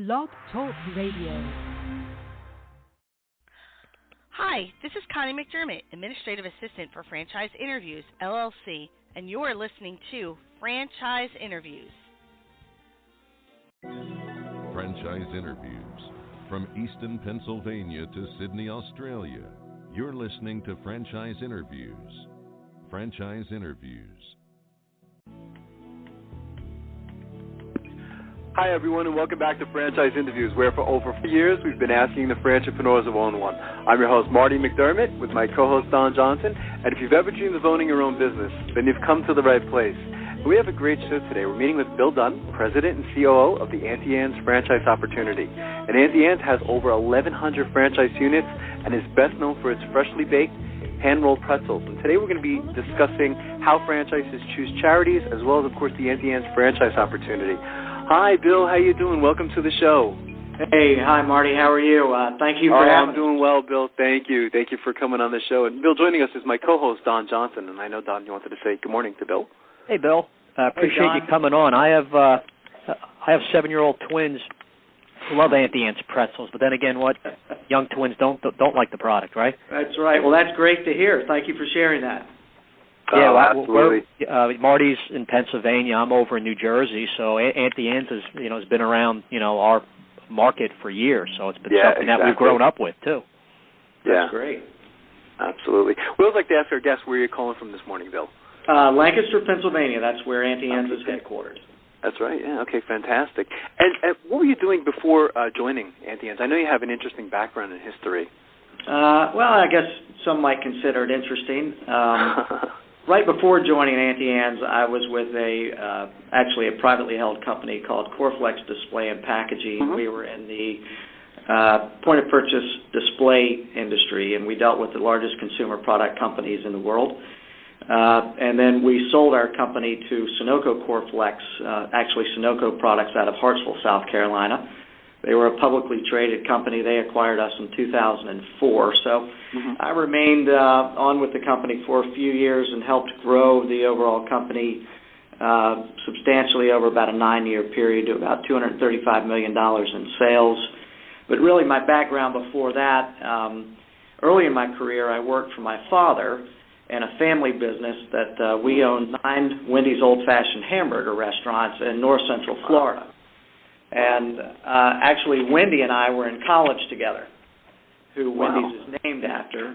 Blog Talk Radio. Hi, this is Connie McDermott, Administrative Assistant for Franchise Interviews, LLC, and you're listening to Franchise Interviews. Franchise Interviews. From Easton, Pennsylvania to Sydney, Australia, you're listening to Franchise Interviews. Franchise Interviews. Hi, everyone, and welcome back to Franchise Interviews, where for over 4 years we've been asking the entrepreneurs to own one. I'm your host, Marty McDermott, with my co-host, Don Johnson. And if you've ever dreamed of owning your own business, then you've come to the right place. We have a great show today. We're meeting with Bill Dunn, President and COO of the Auntie Anne's Franchise Opportunity. And Auntie Anne's has over 1,100 franchise units and is best known for its freshly baked, hand-rolled pretzels. And today we're going to be discussing how franchises choose charities, as well as, of course, the Auntie Anne's Franchise Opportunity. Hi, Bill. How you doing? Welcome to the show. Hey, hi, Marty. How are you? Thank you for having I'm doing well, Bill. Thank you. Thank you for coming on the show. And Bill, joining us is my co-host, Don Johnson. And I know, Don, you wanted to say good morning to Bill. Hey, Bill. Appreciate you coming on. I have 7-year-old twins who love Auntie Anne's pretzels, but then again, what young twins don't like the product, right? That's right. Well, that's great to hear. Thank you for sharing that. Yeah, absolutely. Marty's in Pennsylvania. I'm over in New Jersey, so Auntie Anne's has been around our market for years. So it's been something that we've grown up with too. That's great. Absolutely. We always like to ask our guests where you're calling from this morning, Bill. Lancaster, Pennsylvania. That's where Auntie Anne's is headquartered. That's right. Yeah. Okay. Fantastic. And what were you doing before joining Auntie Anne's? I know you have an interesting background in history. Well, I guess some might consider it interesting. Right before joining Auntie Anne's, I was with actually a privately held company called Coreflex Display and Packaging. Mm-hmm. We were in the point-of-purchase display industry, and we dealt with the largest consumer product companies in the world. And then we sold our company to Sunoco Coreflex, actually Sunoco Products out of Hartsville, South Carolina. They were a publicly traded company. They acquired us in 2004. So I remained on with the company for a few years and helped grow the overall company substantially over about a 9-year period to about $235 million in sales. But really my background before that, early in my career, I worked for my father in a family business that we owned 9 Wendy's old-fashioned hamburger restaurants in north central Florida. And actually, Wendy and I were in college together, who Wendy's is named after.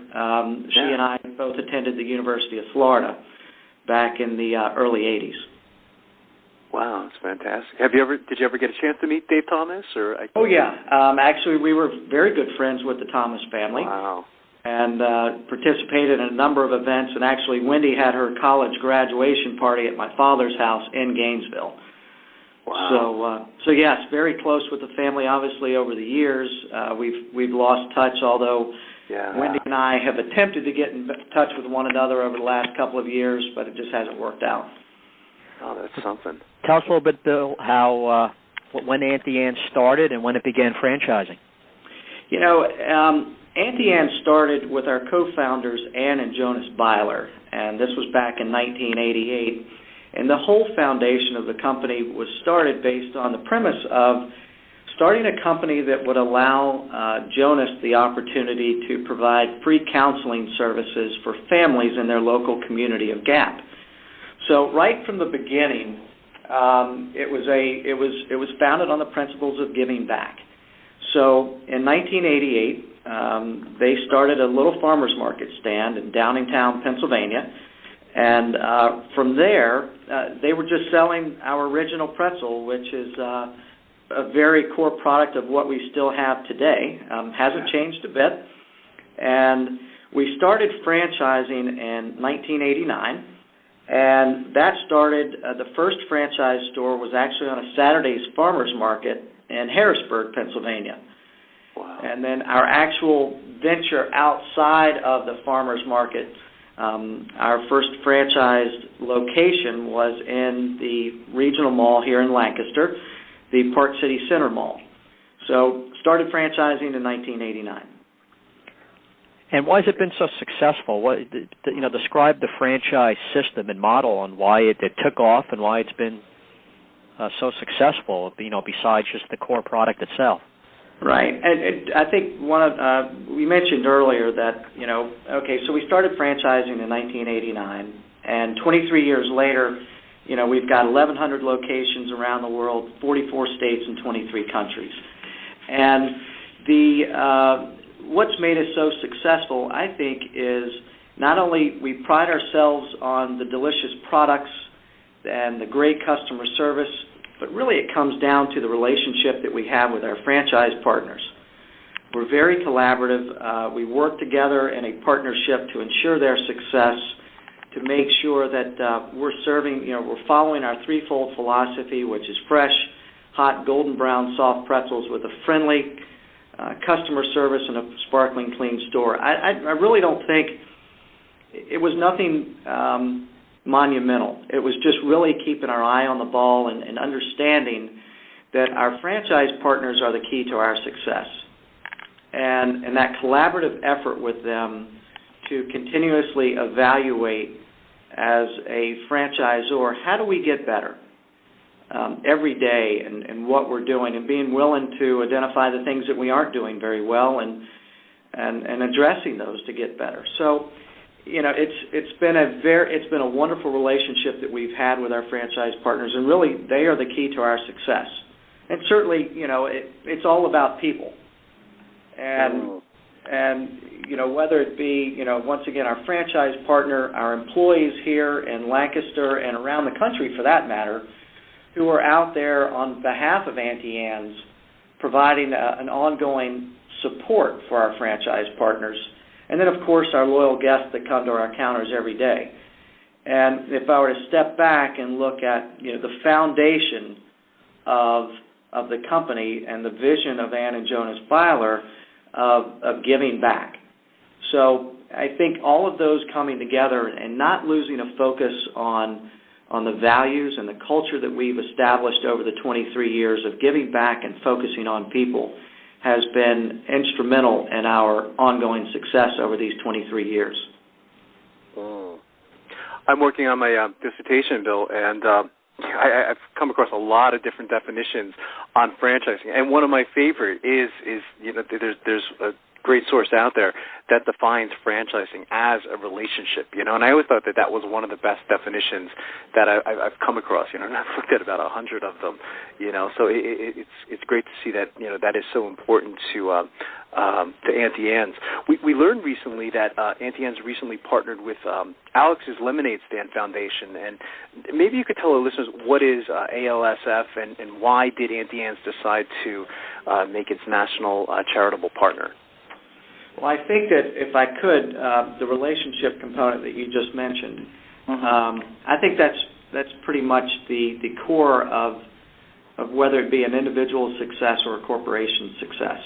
She and I both attended the University of Florida back in the early 80s. Wow, that's fantastic. Did you ever get a chance to meet Dave Thomas? Oh, yeah. Actually, we were very good friends with the Thomas family. Wow. And participated in a number of events. And actually, Wendy had her college graduation party at my father's house in Gainesville. Wow. So yes, very close with the family. Obviously, over the years, we've lost touch. Although Wendy and I have attempted to get in touch with one another over the last couple of years, but it just hasn't worked out. Oh, that's something. Tell us a little bit, Bill, how when Auntie Anne started and when it began franchising. Auntie Anne started with our co-founders Ann and Jonas Byler, and this was back in 1988. And the whole foundation of the company was started based on the premise of starting a company that would allow Jonas the opportunity to provide free counseling services for families in their local community of Gap. So right from the beginning, it was founded on the principles of giving back. So in 1988, they started a little farmer's market stand in Downingtown, Pennsylvania. And from there, they were just selling our original pretzel, which is a very core product of what we still have today. Hasn't changed a bit. And we started franchising in 1989. And that started, the first franchise store was actually on a Saturday's farmer's market in Harrisburg, Pennsylvania. Wow. And then our actual venture outside of the farmer's market, our first franchised location was in the regional mall here in Lancaster, the Park City Center Mall. So started franchising in 1989. And why has it been so successful? Describe the franchise system and model and why it took off and why it's been so successful, besides just the core product itself? Right, and I think we mentioned earlier that, so we started franchising in 1989, and 23 years later, we've got 1,100 locations around the world, 44 states and 23 countries. And what's made us so successful, I think, is not only we pride ourselves on the delicious products and the great customer service, but really it comes down to the relationship that we have with our franchise partners. We're very collaborative. We work together in a partnership to ensure their success, to make sure that we're following our threefold philosophy, which is fresh, hot, golden brown, soft pretzels with a friendly customer service and a sparkling clean store. I really don't think it was nothing monumental. It was just really keeping our eye on the ball and understanding that our franchise partners are the key to our success. And that collaborative effort with them to continuously evaluate as a franchisor, how do we get better every day and what we're doing, and being willing to identify the things that we aren't doing very well and addressing those to get better. So, it's been a wonderful relationship that we've had with our franchise partners, and really they are the key to our success. And certainly, it's all about people. And whether it be, once again, our franchise partner, our employees here in Lancaster and around the country for that matter, who are out there on behalf of Auntie Anne's providing an ongoing support for our franchise partners. And then, of course, our loyal guests that come to our counters every day. And if I were to step back and look at the foundation of the company and the vision of Ann and Jonas Byler of giving back. So I think all of those coming together and not losing a focus on the values and the culture that we've established over the 23 years of giving back and focusing on people has been instrumental in our ongoing success over these 23 years. I'm working on my dissertation, Bill, and I've come across a lot of different definitions on franchising, and one of my favorite is there's a great source out there that defines franchising as a relationship, and I always thought that was one of the best definitions that I've come across, and I've looked at about 100 of them, so it's great to see that, that is so important to Auntie Anne's. We learned recently that Auntie Anne's recently partnered with Alex's Lemonade Stand Foundation, and maybe you could tell our listeners what is ALSF and why did Auntie Anne's decide to make its national charitable partner? Well, I think that if I could, the relationship component that you just mentioned, I think that's pretty much the core of whether it be an individual success or a corporation success.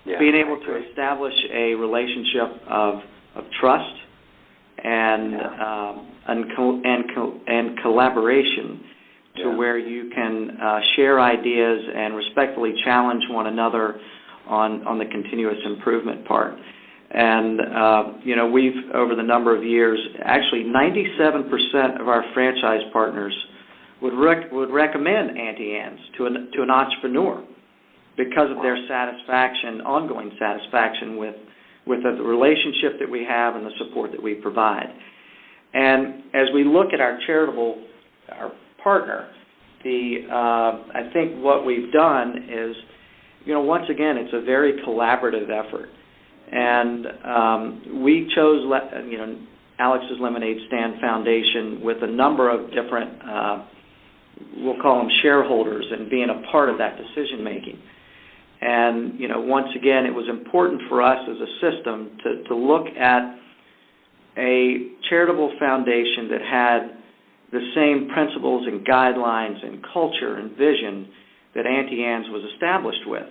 Yeah, being able to establish a relationship of trust and collaboration to where you can share ideas and respectfully challenge one another on the continuous improvement part. And, we've, over the number of years, actually 97% of our franchise partners would recommend Auntie Anne's to an entrepreneur because of their satisfaction, ongoing satisfaction with the relationship that we have and the support that we provide. And as we look at our partner, I think what we've done is, once again, it's a very collaborative effort. And we chose, Alex's Lemonade Stand Foundation with a number of different, we'll call them shareholders, and being a part of that decision-making. And, once again, it was important for us as a system to look at a charitable foundation that had the same principles and guidelines and culture and vision that Auntie Anne's was established with.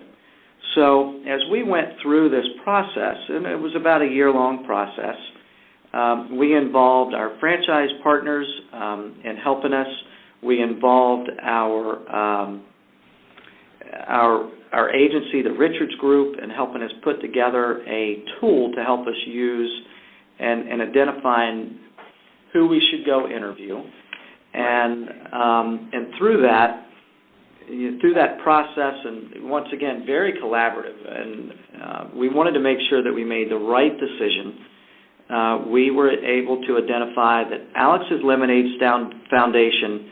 So as we went through this process, and it was about a year-long process, we involved our franchise partners in helping us. We involved our agency, the Richards Group, in helping us put together a tool to help us use and identifying who we should go interview. And through that, through that process, and once again, very collaborative, and we wanted to make sure that we made the right decision. We were able to identify that Alex's Lemonade Foundation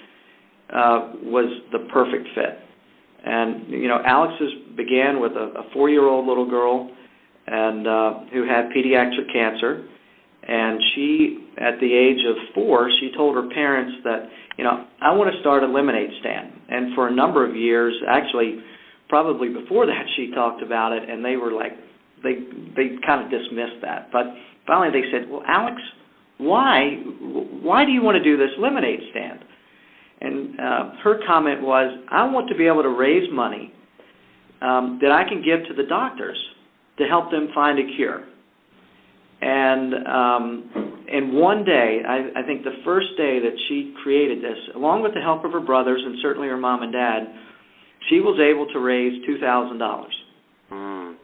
was the perfect fit. And, Alex's began with a 4-year-old little girl and who had pediatric cancer. And she, at the age of 4, she told her parents that, I want to start a lemonade stand. And for a number of years, actually, probably before that, she talked about it, and they were like, they kind of dismissed that. But finally they said, well, Alex, why do you want to do this lemonade stand? And her comment was, I want to be able to raise money that I can give to the doctors to help them find a cure. And one day, I think the first day that she created this, along with the help of her brothers and certainly her mom and dad, she was able to raise $2,000.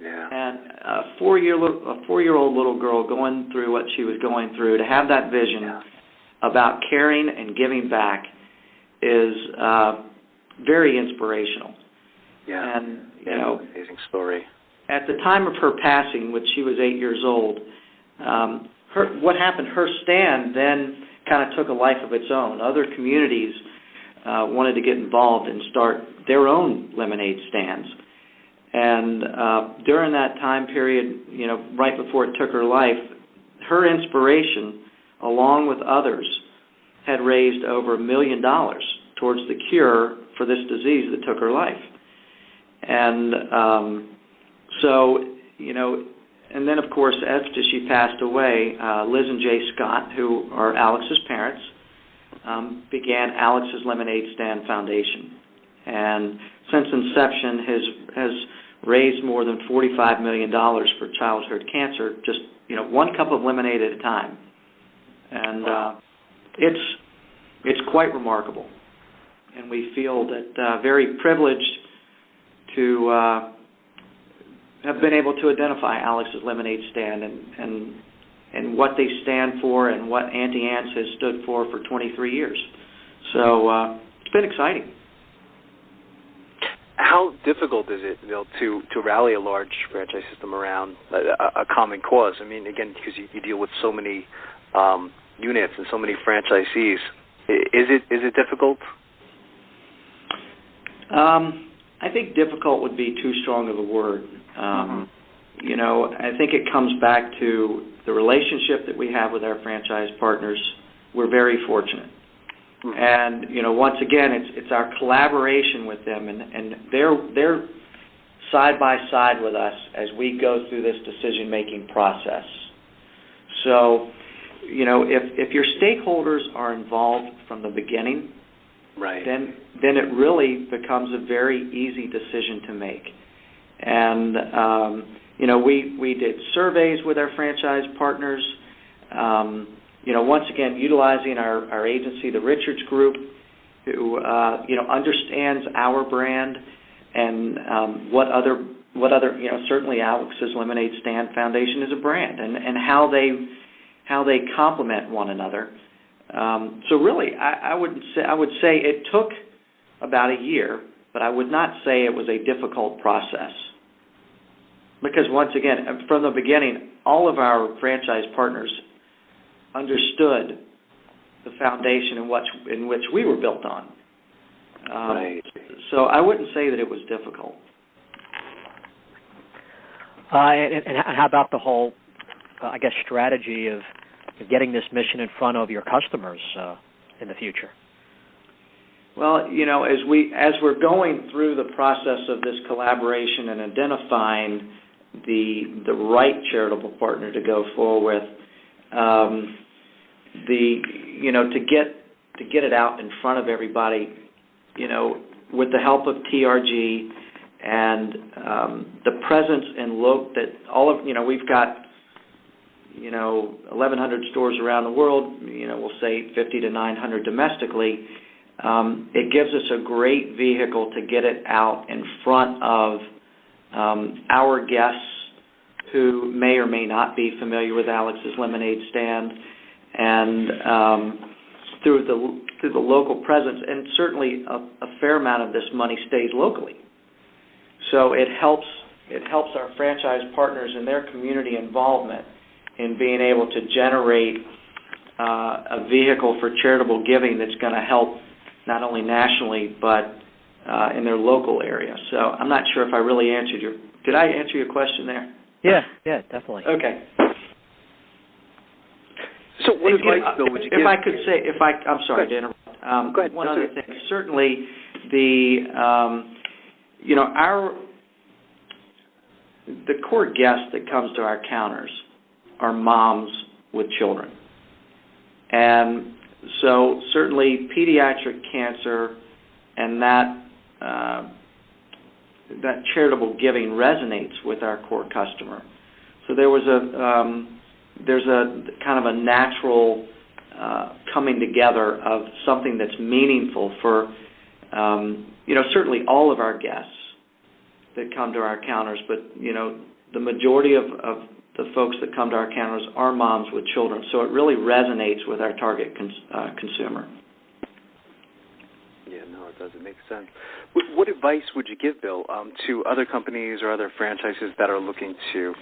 Yeah. And a 4-year-old little girl going through what she was going through, to have that vision about caring and giving back is very inspirational. Yeah. And, amazing story. At the time of her passing, when she was 8 years old, what happened, her stand then kind of took a life of its own. Other communities wanted to get involved and start their own lemonade stands. And during that time period, right before it took her life, her inspiration, along with others, had raised over $1 million towards the cure for this disease that took her life. And and then, of course, after she passed away, Liz and Jay Scott, who are Alex's parents, began Alex's Lemonade Stand Foundation. And since inception has raised more than $45 million for childhood cancer, just, one cup of lemonade at a time. And it's quite remarkable. And we feel that very privileged to have been able to identify Alex's Lemonade Stand and what they stand for and what Auntie Anne's has stood for 23 years. So it's been exciting. How difficult is it, Bill, to rally a large franchise system around a common cause? I mean, again, because you deal with so many units and so many franchisees. Is it difficult? I think difficult would be too strong of a word. I think it comes back to the relationship that we have with our franchise partners. We're very fortunate. And, once again, it's our collaboration with them, and they're side by side with us as we go through this decision-making process. So, if your stakeholders are involved from the beginning, right, then it really becomes a very easy decision to make. And, we did surveys with our franchise partners, once again, utilizing our agency, the Richards Group, who, understands our brand and what other, certainly Alex's Lemonade Stand Foundation is a brand, and how they complement one another. So really, I would say it took about a year, but I would not say it was a difficult process. Because once again, from the beginning, all of our franchise partners understood the foundation in which we were built on. Right. So I wouldn't say that it was difficult. And how about the whole, strategy of getting this mission in front of your customers in the future? Well, as we're going through the process of this collaboration and identifying the right charitable partner to go forward with, to get it out in front of everybody, with the help of TRG and the presence and look that we've got 1,100 stores around the world, we'll say 50 to 900 domestically. It gives us a great vehicle to get it out in front of our guests who may or may not be familiar with Alex's Lemonade Stand. And, through the local presence, and certainly a fair amount of this money stays locally. So it helps our franchise partners in their community involvement in being able to generate a vehicle for charitable giving that's going to help not only nationally but in their local area. So I'm not sure if I really answered your. Did I answer your question there? Yeah, definitely. Okay. So what advice, Bill, would you give? If I could say, I'm sorry to interrupt. Go ahead. One other thing. Certainly, the core guest that comes to our counters are moms with children, and so certainly pediatric cancer and that charitable giving resonates with our core customer. So there's a kind of a natural coming together of something that's meaningful for certainly all of our guests that come to our counters, but the majority of the folks that come to our counters are moms with children. So it really resonates with our target consumer. Yeah, no, it does. It makes sense. What advice would you give, Bill, to other companies or other franchises that are looking to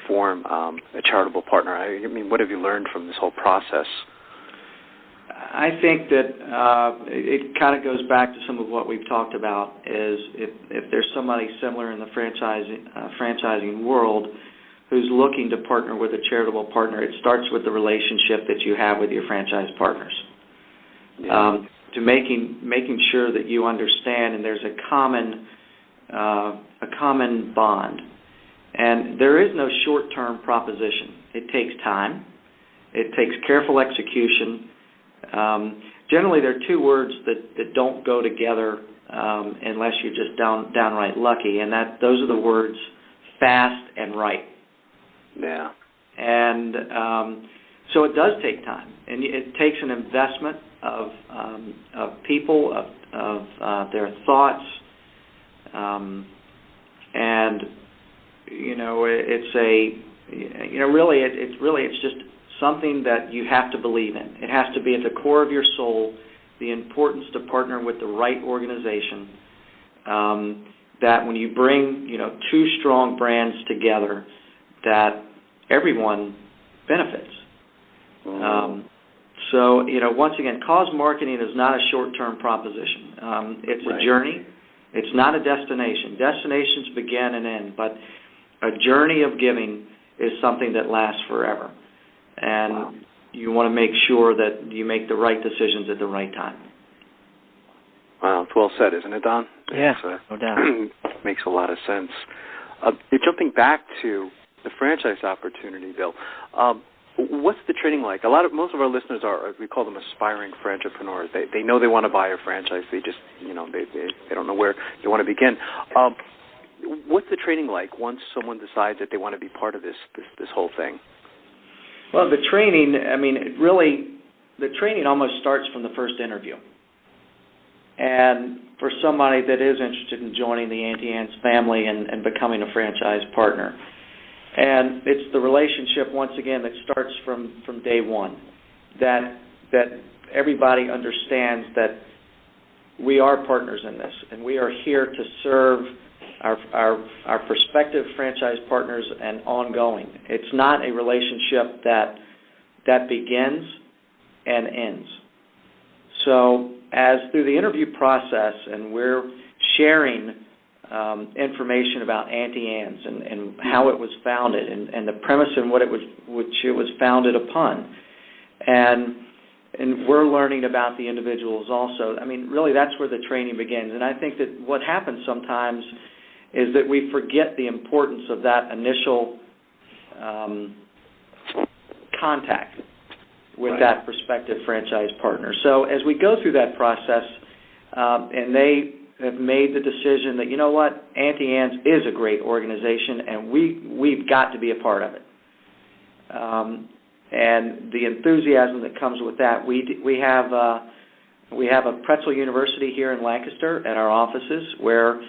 form a charitable partner? I mean, what have you learned from this whole process? I think that it kind of goes back to some of what we've talked about, is if there's somebody similar in the franchising world who's looking to partner with a charitable partner, it starts with the relationship that you have with your franchise partners. Yeah. To making sure that you understand and there's a common bond. And there is no short-term proposition. It takes time. It takes careful execution. Generally, there are two words that don't go together unless you're just downright lucky, and those are the words fast and right. Yeah. And so it does take time, and it takes an investment of people, of their thoughts, and it's just something that you have to believe in. It has to be at the core of your soul, the importance to partner with the right organization, that when you bring, two strong brands together, that everyone benefits. So, once again, cause marketing is not a short-term proposition. It's a journey. It's not a destination. Destinations begin and end, but a journey of giving is something that lasts forever. And you want to make sure that you make the right decisions at the right time. Wow, it's well said, isn't it, Don? Yeah, no doubt. Makes a lot of sense. Jumping back to the franchise opportunity, Bill, what's the training like? Most of our listeners we call them aspiring franchipreneurs. They know they want to buy a franchise. They just, they don't know where they want to begin. What's the training like once someone decides that they want to be part of this whole thing? Well, the training, the training almost starts from the first interview. And for somebody that is interested in joining the Auntie Anne's family and becoming a franchise partner, and it's the relationship, once again, that starts from day one, that everybody understands that we are partners in this, and we are here to serve our prospective franchise partners and ongoing. It's not a relationship that begins and ends. So as through the interview process, and we're sharing information about Auntie Anne's and how it was founded and the premise and which it was founded upon, and we're learning about the individuals also. Really that's where the training begins. And I think that what happens sometimes is that we forget the importance of that initial contact with that prospective franchise partner. So as we go through that process, and they have made the decision that, Auntie Anne's is a great organization, and we've got to be a part of it. And the enthusiasm that comes with that, we have a Pretzel University here in Lancaster at our offices, where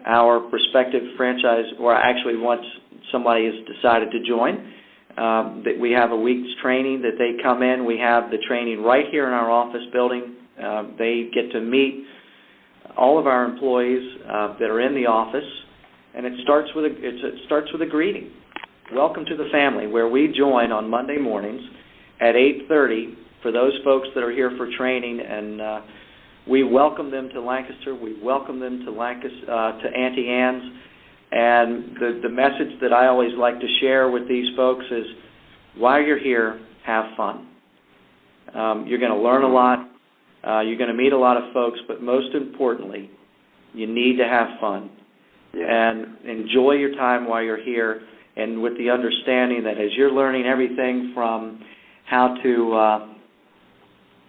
our prospective franchise, or actually once somebody has decided to join, That we have a week's training that they come in. We have the training right here in our office building. They get to meet all of our employees that are in the office, and it starts with a greeting. Welcome to the family, where we join on Monday mornings at 8:30 for those folks that are here for training, and we welcome them to Lancaster. We welcome them to Auntie Anne's. And the message that I always like to share with these folks is, while you're here, have fun. You're going to learn a lot. You're going to meet a lot of folks, but most importantly, you need to have fun. And enjoy your time while you're here, and with the understanding that as you're learning everything from how to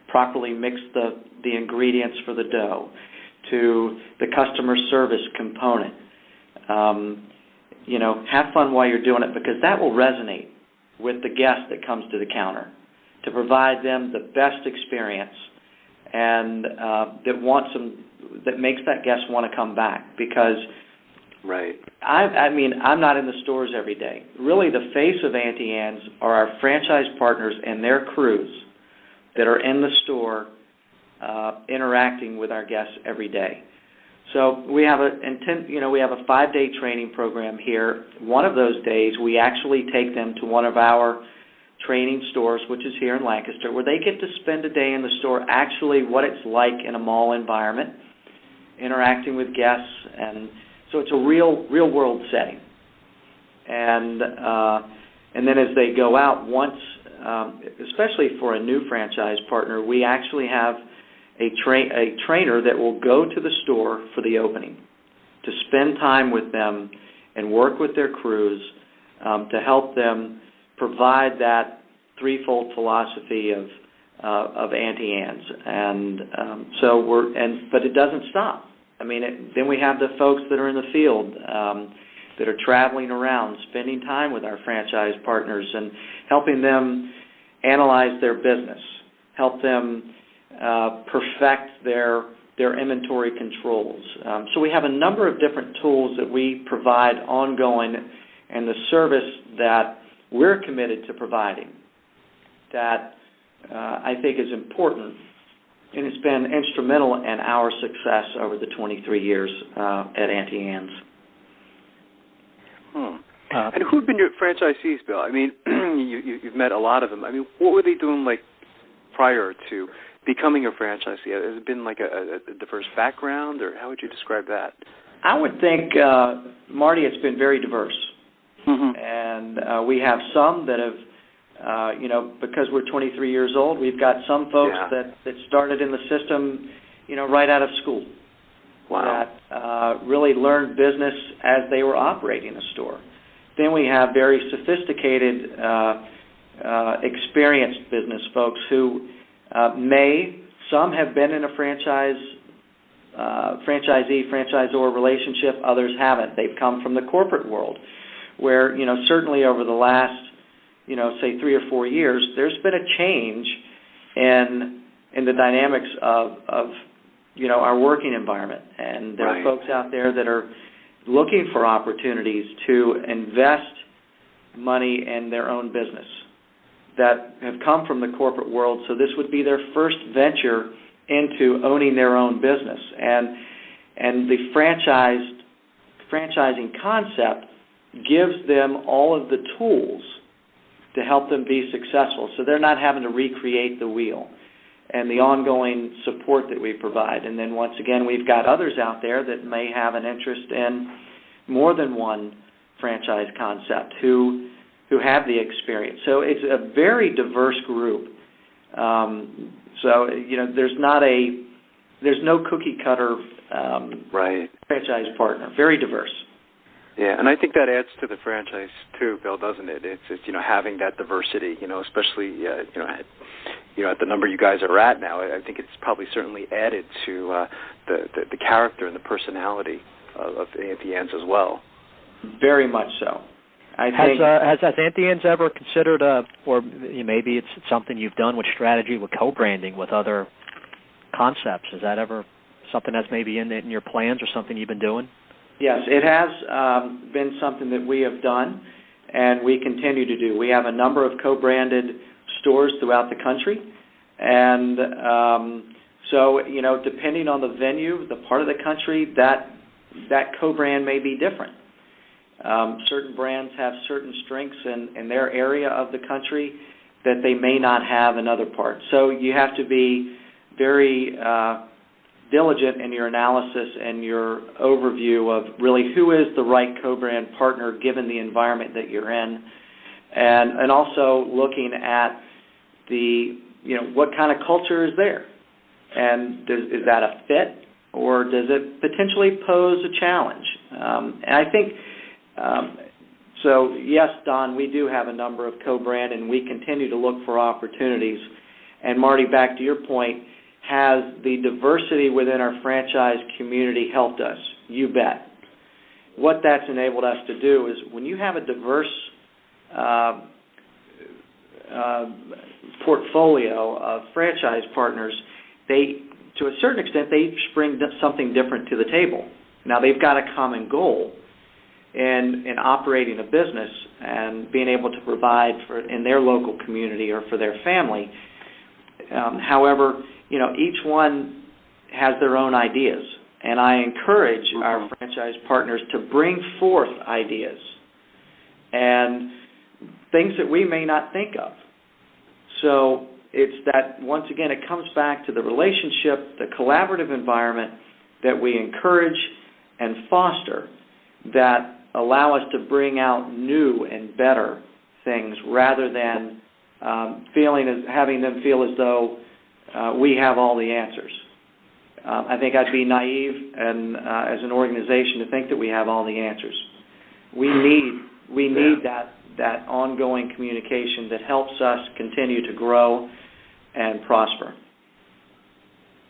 properly mix the ingredients for the dough to the customer service component, have fun while you're doing it, because that will resonate with the guest that comes to the counter, to provide them the best experience, and that makes that guest want to come back. Because I'm not in the stores every day. Really, the face of Auntie Anne's are our franchise partners and their crews that are in the store interacting with our guests every day. So we have a 5-day training program here. One of those days, we actually take them to one of our training stores, which is here in Lancaster, where they get to spend a day in the store, actually what it's like in a mall environment, interacting with guests, and so it's a real world setting. And then as they go out, once, especially for a new franchise partner, we actually have a trainer that will go to the store for the opening, to spend time with them and work with their crews to help them provide that threefold philosophy of Auntie Anne's. And but it doesn't stop. Then we have the folks that are in the field that are traveling around, spending time with our franchise partners and helping them analyze their business, help them perfect their inventory controls. So we have a number of different tools that we provide ongoing, and the service that we're committed to providing that I think is important, and it's been instrumental in our success over the 23 years at Auntie Anne's. And who have been your franchisees, Bill? You've met a lot of them. What were they doing prior to becoming a franchisee? Has it been a diverse background, or how would you describe that? I would think, Marty, it's been very diverse. Mm-hmm. And we have some that have, because we're 23 years old, we've got some folks that started in the system, right out of school. Wow. That really learned business as they were operating a store. Then we have very sophisticated, experienced business folks who some have been in a franchisee-franchisor relationship, others haven't. They've come from the corporate world, where, certainly over the last, say 3 or 4 years, there's been a change in the dynamics of our working environment. And there are folks out there that are looking for opportunities to invest money in their own business that have come from the corporate world. So this would be their first venture into owning their own business. And the franchising concept gives them all of the tools to help them be successful. So they're not having to recreate the wheel, and the ongoing support that we provide. And then once again, we've got others out there that may have an interest in more than one franchise concept who have the experience. So it's a very diverse group. There's no cookie cutter franchise partner. Very diverse. Yeah, and I think that adds to the franchise too, Bill, doesn't it? It's having that diversity, especially at the number you guys are at now. I think it's probably certainly added to the character and the personality of Auntie Anne's as well. Very much so. Has Auntie Anne's ever considered, or maybe it's something you've done with strategy, with co-branding with other concepts? Is that ever something that's maybe in your plans or something you've been doing? Yes, it has been something that we have done. and we continue to do. We have a number of co-branded stores throughout the country, and so, depending on the venue, the part of the country, that co-brand may be different. Certain brands have certain strengths in their area of the country that they may not have in other parts. So you have to be very diligent in your analysis and your overview of really who is the right co-brand partner given the environment that you're in, and also looking at what kind of culture is there, and is that a fit, or does it potentially pose a challenge? And I think, so yes, Don, we do have a number of co-brand, and we continue to look for opportunities. And Marty, back to your point, has the diversity within our franchise community helped us? You bet. What that's enabled us to do is when you have a diverse portfolio of franchise partners, to a certain extent, they bring something different to the table. Now, they've got a common goal in operating a business and being able to provide in their local community or for their family. However, each one has their own ideas, and I encourage our franchise partners to bring forth ideas and things that we may not think of. So it's that, once again, it comes back to the relationship, the collaborative environment that we encourage and foster that allow us to bring out new and better things rather than having them feel as though we have all the answers. I think I'd be naive and as an organization to think that we have all the answers. We need that ongoing communication that helps us continue to grow and prosper.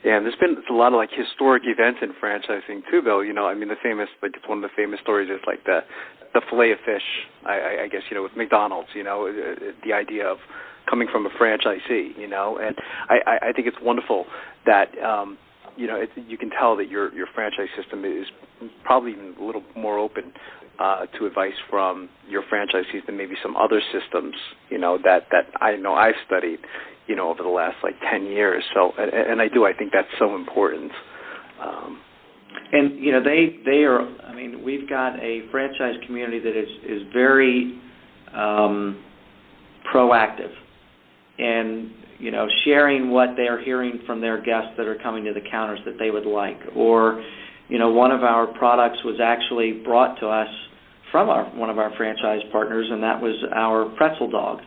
Yeah, and there's been a lot of historic events in franchising too, Bill. The famous, it's one of the famous stories is the fillet of fish. I guess with McDonald's. The idea of coming from a franchisee. And I think it's wonderful that you can tell that your franchise system is probably even a little more open to advice from your franchisees than maybe some other systems. That I know I've studied. Over the last 10 years. So, and I think that's so important. And they are. I mean, we've got a franchise community that is very proactive, and sharing what they are hearing from their guests that are coming to the counters that they would like. Or, one of our products was actually brought to us from one of our franchise partners, and that was our pretzel dog,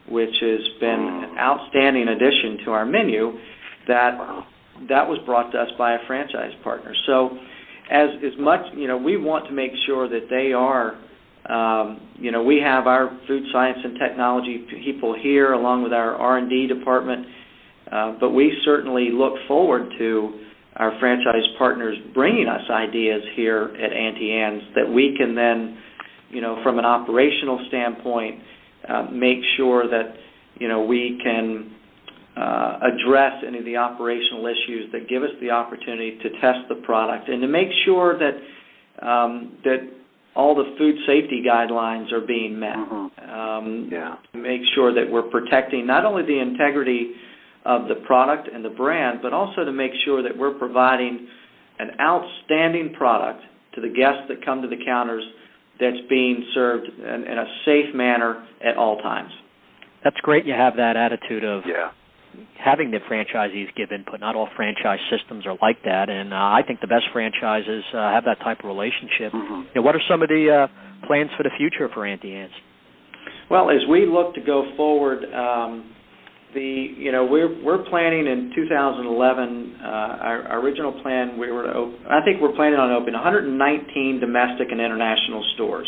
which has been an outstanding addition to our menu that was brought to us by a franchise partner. So as much, we want to make sure that they are, we have our food science and technology people here along with our R&D department, but we certainly look forward to our franchise partners bringing us ideas here at Auntie Anne's that we can then, from an operational standpoint, make sure that we can address any of the operational issues that give us the opportunity to test the product, and to make sure that that all the food safety guidelines are being met. To make sure that we're protecting not only the integrity of the product and the brand, but also to make sure that we're providing an outstanding product to the guests that come to the counters that's being served in a safe manner at all times. That's great you have that attitude of having the franchisees give input. Not all franchise systems are like that, and I think the best franchises have that type of relationship. What are some of the plans for the future for Auntie Anne's? Well, as we look to go forward, we're planning in 2011. Our original plan, I think we're planning on opening 119 domestic and international stores.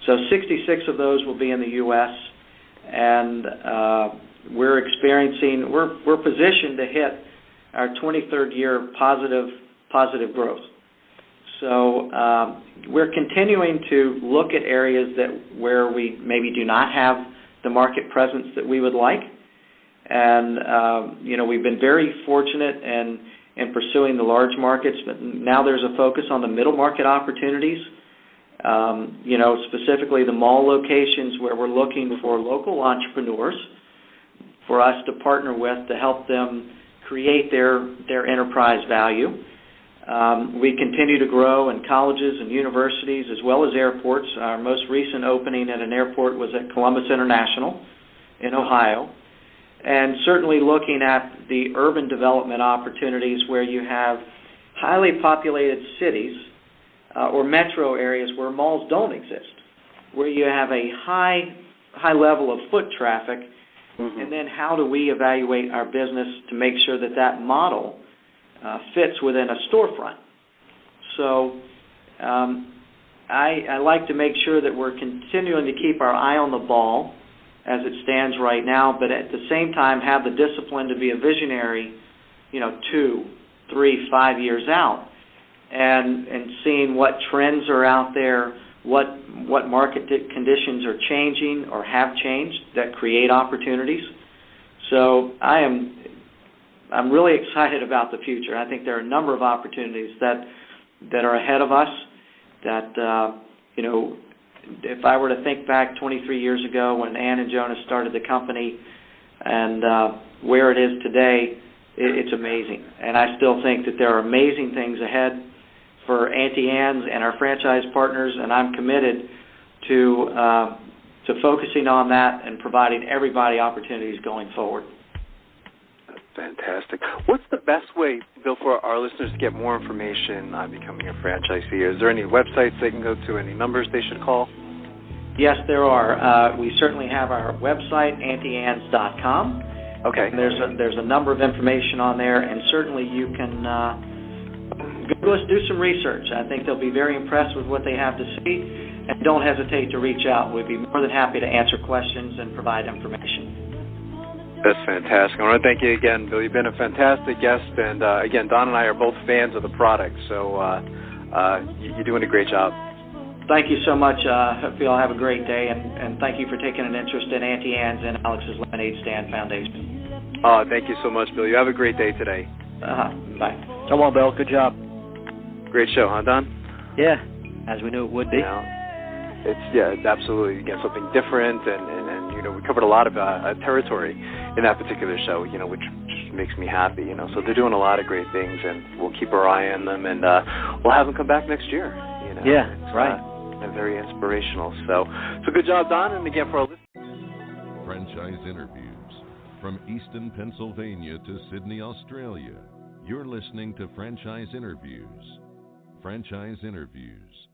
So 66 of those will be in the U.S. and we're positioned to hit our 23rd year positive growth. So we're continuing to look at areas where we maybe do not have the market presence that we would like. And, we've been very fortunate in pursuing the large markets, but now there's a focus on the middle market opportunities. Specifically the mall locations where we're looking for local entrepreneurs for us to partner with to help them create their enterprise value. We continue to grow in colleges and universities as well as airports. Our most recent opening at an airport was at Columbus International in Ohio. And certainly looking at the urban development opportunities where you have highly populated cities or metro areas where malls don't exist, where you have a high level of foot traffic, and then how do we evaluate our business to make sure that that model fits within a storefront. So I like to make sure that we're continuing to keep our eye on the ball as it stands right now, but at the same time have the discipline to be a visionary, 2, 3, 5 years out, and seeing what trends are out there, what market conditions are changing or have changed that create opportunities. So I'm really excited about the future. I think there are a number of opportunities that are ahead of us that, if I were to think back 23 years ago when Ann and Jonas started the company and where it is today, it's amazing. And I still think that there are amazing things ahead for Auntie Anne's and our franchise partners, and I'm committed to focusing on that and providing everybody opportunities going forward. Fantastic. What's the best way, Bill, for our listeners to get more information on becoming a franchisee? Is there any websites they can go to, any numbers they should call? Yes, there are. We certainly have our website, auntie.annes.com. Okay. And there's a number of information on there, and certainly you can go do some research. I think they'll be very impressed with what they have to see, and don't hesitate to reach out. We'd be more than happy to answer questions and provide information. That's fantastic. I want to thank you again, Bill. You've been a fantastic guest, and again, Don and I are both fans of the product, so you're doing a great job. Thank you so much. Hope you all have a great day, and thank you for taking an interest in Auntie Anne's and Alex's Lemonade Stand Foundation. Oh, thank you so much, Bill. You have a great day today. Bye. So long, Bill. Good job. Great show, huh, Don? Yeah, as we knew it would be. It's absolutely. Again, something different, and we covered a lot of territory in that particular show, which just makes me happy, So they're doing a lot of great things, and we'll keep our eye on them, and we'll have them come back next year. Yeah, right. And very inspirational. So good job, Don, and again for our listeners. Franchise interviews from Easton, Pennsylvania to Sydney, Australia. You're listening to Franchise Interviews. Franchise Interviews.